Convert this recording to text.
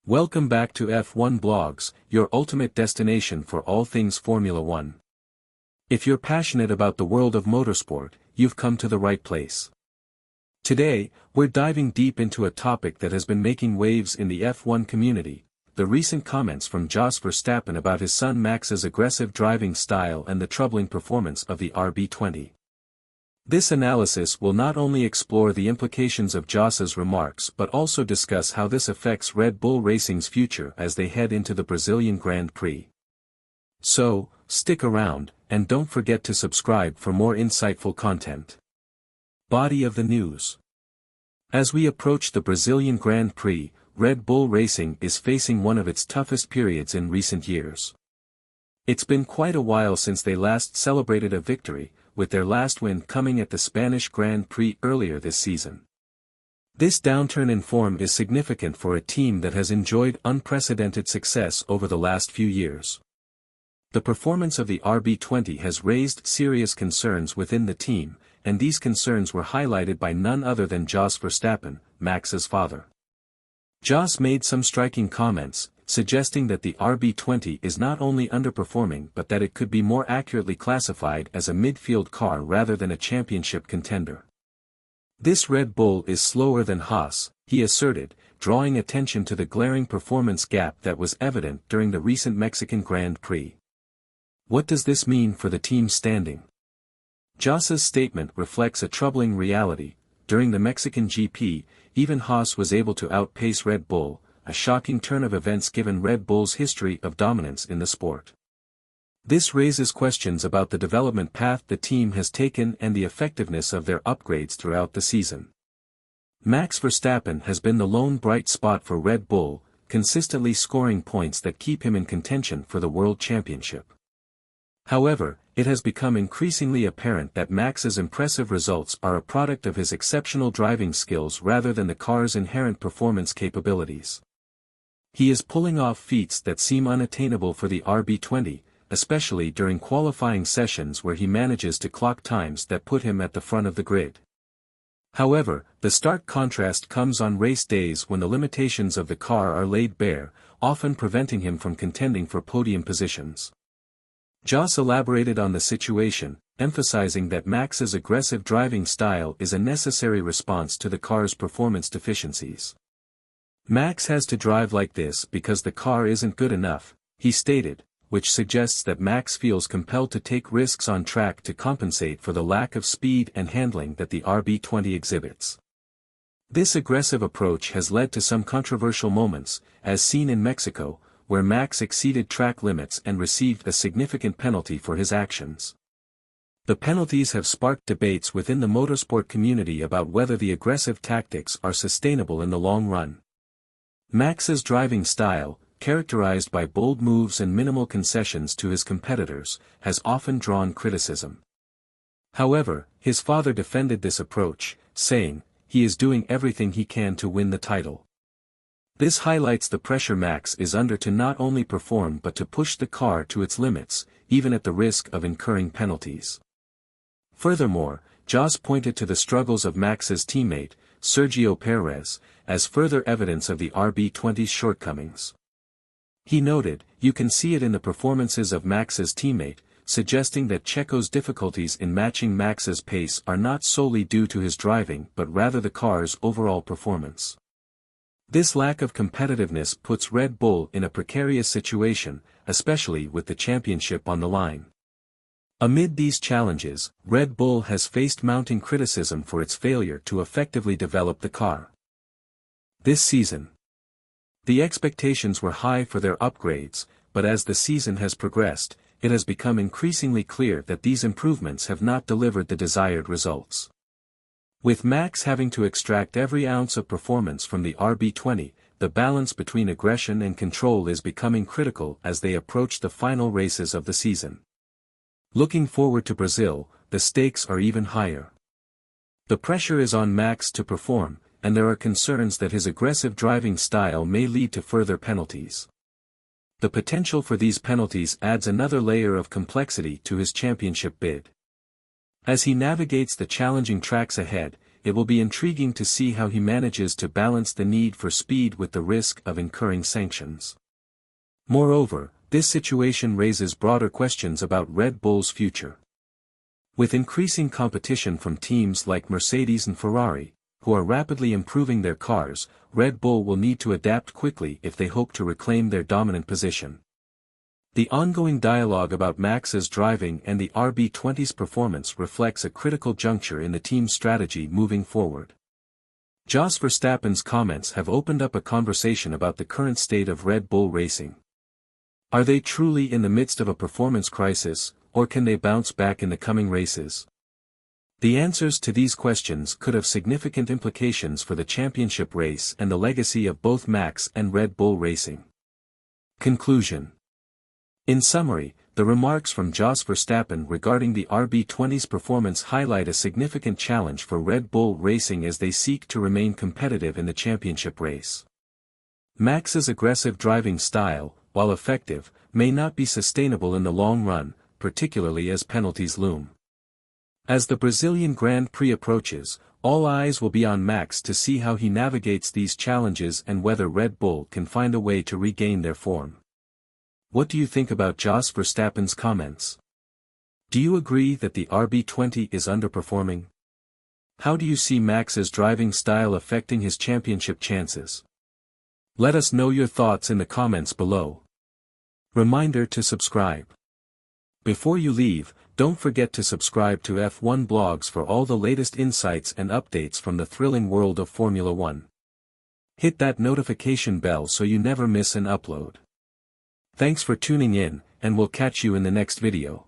Welcome back to F1 Blogs, your ultimate destination for all things Formula One. If you're passionate about the world of motorsport, you've come to the right place. Today, we're diving deep into a topic that has been making waves in the F1 community: the recent comments from Jos Verstappen about his son Max's aggressive driving style and the troubling performance of the RB20. This analysis will not only explore the implications of Jos's remarks but also discuss how this affects Red Bull Racing's future as they head into the Brazilian Grand Prix. So, stick around, and don't forget to subscribe for more insightful content. Body of the news. As we approach the Brazilian Grand Prix, Red Bull Racing is facing one of its toughest periods in recent years. It's been quite a while since they last celebrated a victory, with their last win coming at the Spanish Grand Prix earlier this season. This downturn in form is significant for a team that has enjoyed unprecedented success over the last few years. The performance of the RB20 has raised serious concerns within the team, and these concerns were highlighted by none other than Jos Verstappen, Max's father. Jos made some striking comments, suggesting that the RB20 is not only underperforming but that it could be more accurately classified as a midfield car rather than a championship contender. This Red Bull is slower than Haas, he asserted, drawing attention to the glaring performance gap that was evident during the recent Mexican Grand Prix. What does this mean for the team's standing? Jos's statement reflects a troubling reality. During the Mexican GP, even Haas was able to outpace Red Bull, a shocking turn of events given Red Bull's history of dominance in the sport. This raises questions about the development path the team has taken and the effectiveness of their upgrades throughout the season. Max Verstappen has been the lone bright spot for Red Bull, consistently scoring points that keep him in contention for the World Championship. However, it has become increasingly apparent that Max's impressive results are a product of his exceptional driving skills rather than the car's inherent performance capabilities. He is pulling off feats that seem unattainable for the RB20, especially during qualifying sessions where he manages to clock times that put him at the front of the grid. However, the stark contrast comes on race days when the limitations of the car are laid bare, often preventing him from contending for podium positions. Jos elaborated on the situation, emphasizing that Max's aggressive driving style is a necessary response to the car's performance deficiencies. Max has to drive like this because the car isn't good enough, he stated, which suggests that Max feels compelled to take risks on track to compensate for the lack of speed and handling that the RB20 exhibits. This aggressive approach has led to some controversial moments, as seen in Mexico, where Max exceeded track limits and received a significant penalty for his actions. The penalties have sparked debates within the motorsport community about whether the aggressive tactics are sustainable in the long run. Max's driving style, characterized by bold moves and minimal concessions to his competitors, has often drawn criticism. However, his father defended this approach, saying, "He is doing everything he can to win the title." This highlights the pressure Max is under to not only perform but to push the car to its limits, even at the risk of incurring penalties. Furthermore, Jos pointed to the struggles of Max's teammate, Sergio Perez, as further evidence of the RB20's shortcomings. He noted, "You can see it in the performances of Max's teammate," suggesting that Checo's difficulties in matching Max's pace are not solely due to his driving but rather the car's overall performance. This lack of competitiveness puts Red Bull in a precarious situation, especially with the championship on the line. Amid these challenges, Red Bull has faced mounting criticism for its failure to effectively develop the car. This season, the expectations were high for their upgrades, but as the season has progressed, it has become increasingly clear that these improvements have not delivered the desired results. With Max having to extract every ounce of performance from the RB20, the balance between aggression and control is becoming critical as they approach the final races of the season. Looking forward to Brazil, the stakes are even higher. The pressure is on Max to perform, and there are concerns that his aggressive driving style may lead to further penalties. The potential for these penalties adds another layer of complexity to his championship bid. As he navigates the challenging tracks ahead, it will be intriguing to see how he manages to balance the need for speed with the risk of incurring sanctions. Moreover, this situation raises broader questions about Red Bull's future. With increasing competition from teams like Mercedes and Ferrari, who are rapidly improving their cars, Red Bull will need to adapt quickly if they hope to reclaim their dominant position. The ongoing dialogue about Max's driving and the RB20's performance reflects a critical juncture in the team's strategy moving forward. Jos Verstappen's comments have opened up a conversation about the current state of Red Bull racing. Are they truly in the midst of a performance crisis, or can they bounce back in the coming races? The answers to these questions could have significant implications for the championship race and the legacy of both Max and Red Bull Racing. Conclusion. In summary, the remarks from Jos Verstappen regarding the RB20's performance highlight a significant challenge for Red Bull Racing as they seek to remain competitive in the championship race. Max's aggressive driving style, while effective, may not be sustainable in the long run, particularly as penalties loom. As the Brazilian Grand Prix approaches, all eyes will be on Max to see how he navigates these challenges and whether Red Bull can find a way to regain their form. What do you think about Jos Verstappen's comments? Do you agree that the RB20 is underperforming? How do you see Max's driving style affecting his championship chances? Let us know your thoughts in the comments below. Reminder to subscribe. Before you leave, don't forget to subscribe to F1 Blogs for all the latest insights and updates from the thrilling world of Formula One. Hit that notification bell so you never miss an upload. Thanks for tuning in, and we'll catch you in the next video.